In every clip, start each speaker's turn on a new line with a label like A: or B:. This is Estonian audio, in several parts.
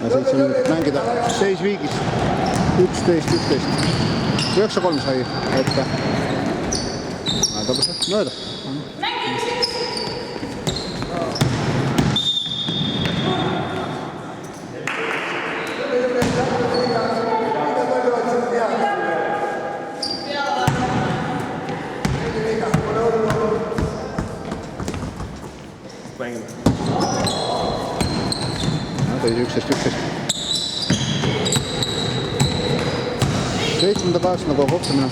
A: ja 7 minutit mängida. Seis viigis 11-11. 9-3 sai ette. Mäetabus mööda. Teisi 11-11. 7-8 kogu kohtumine.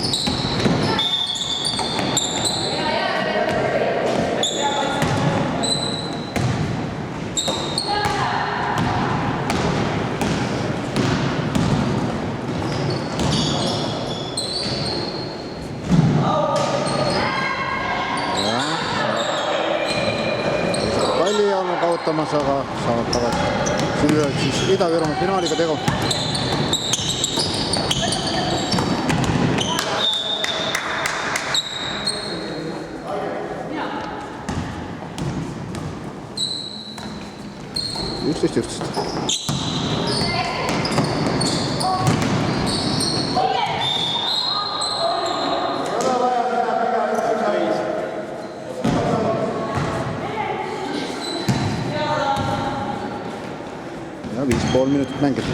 A: Palli on kaotamas, aga saavad tagasi. Siin siis Ida-Virumaa finaaliga tegu. Üksteist. Ja 5,5 minutit mängida.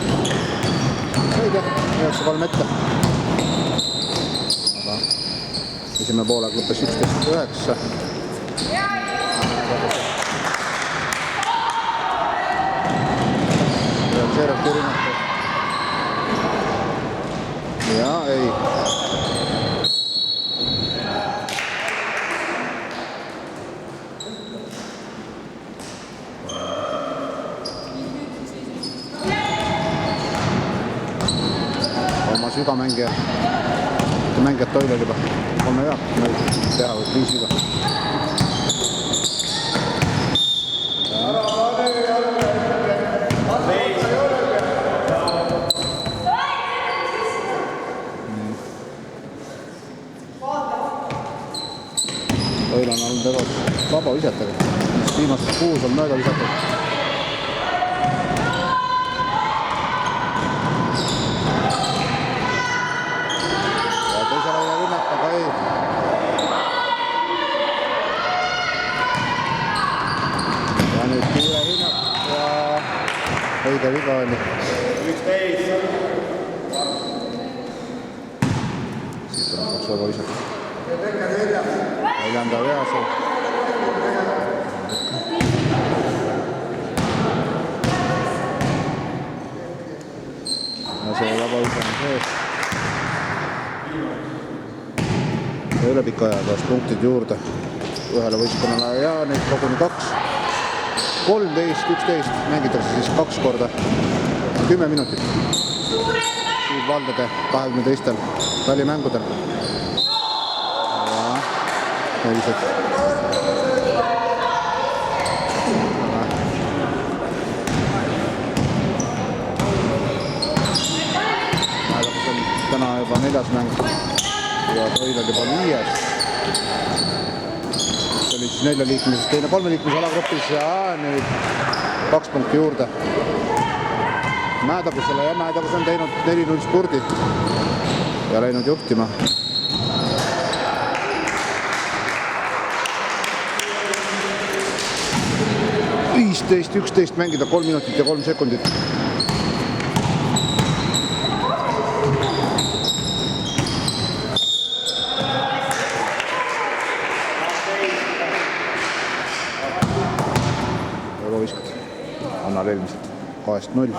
A: Õige, 9-3 ette. Aga esimene poole lõppes 11-9. Seerat ürinata. Ja ei. Oma sügamängija. Mängijad toilel juba. 3 hea. Teha võib 5 viga. Toil on olnud väga vaba visatada. Viimased 6 on mööda visatud. Ja teisele ei rünnata, aga ei. Ja nüüd kiire hinnak ja õige viga oli. 11. Siit on kaks väga visatud. Neljanda vease. Ja see vaba visa on sees. Ja üle pika aja taas punktid juurde ühele võistkonnale ja neid koguni 2. 13-11 mängitakse siis 2 korda 10 minutit. Siid Valdade 22. välimängudel. Teised. Täna juba 4. mäng ja Toil on juba 5. See oli siis 4 liikmelisest, teine 3 liikmelise alagrupis ja nüüd 2 punkti juurde. Mäetabusele ja Mäetabus on teinud 4-0 spurdi ja läinud juhtima. 15-11 mängida 3 minutit ja 3 sekundit. Väga viskad. Annal eelmiselt 2-0.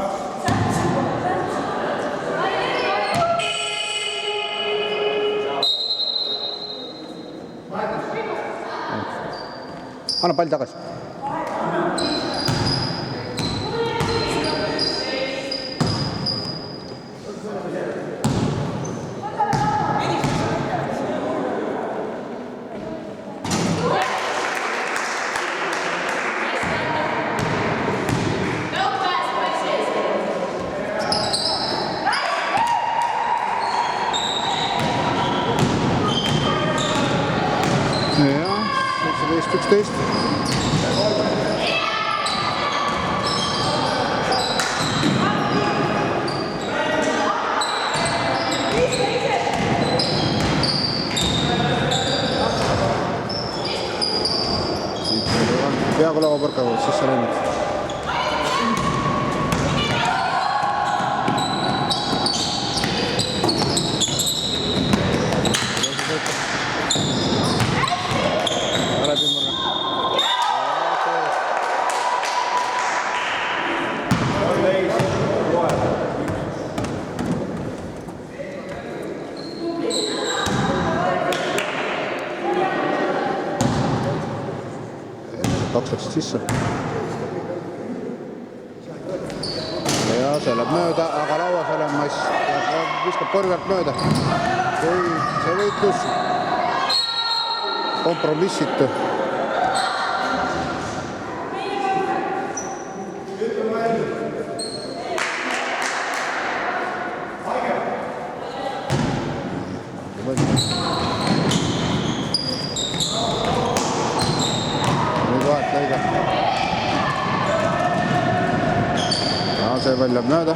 A: Anna pall tagasi. Ja, 17-11. peaaegu lauapõrkaga sisse läinud. Kaks läksid sisse. Ja see läheb mööda, aga lauas olema mass. Viskab korvi pealt mööda. See võitlus kompromissitu. See väljab mööda.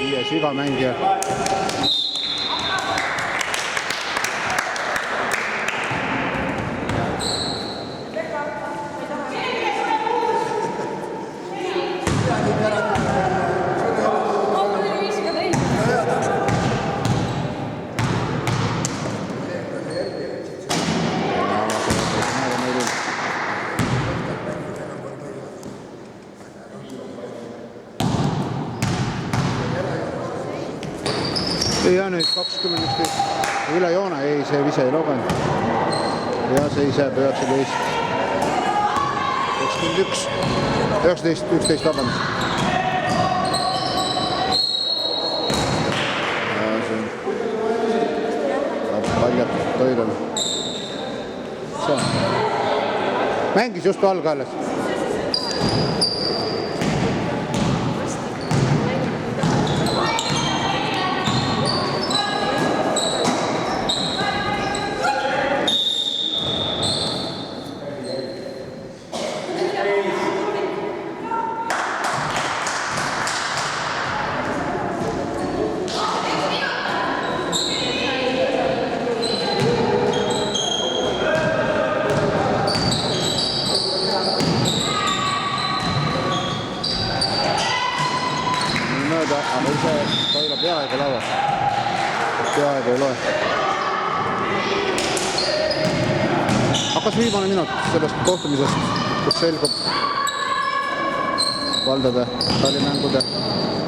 A: Viies iga mängija. Ja nüüd 20 üle joone, ei, see vise ei logenud. Ja see ise 19. 21. 19, 11 vabandust. Ja see on paljad toidel. See. Mängis just alga alles. Aga ise toila peaaegu lauas. Peaaegu ei loe. Hakkas viimane minut sellest kohtumisest, kus selgub valdade talimängude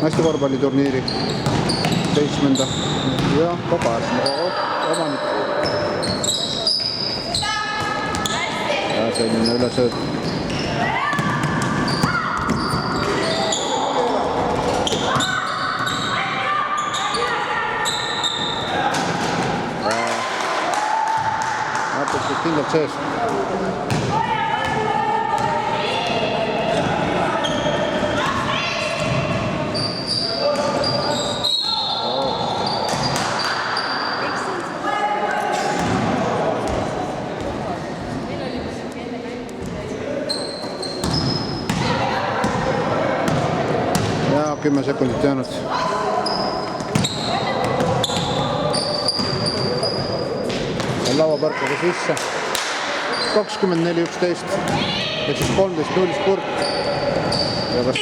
A: naiste korvpalliturniiri 7. ja ka 8. omanik. Ja selline ülesööd. Kindlalt sees. Ja 10 sekundit jäänud. Lauapõrkaga sisse. 24-11 ehk siis 13-0 spurt ja kas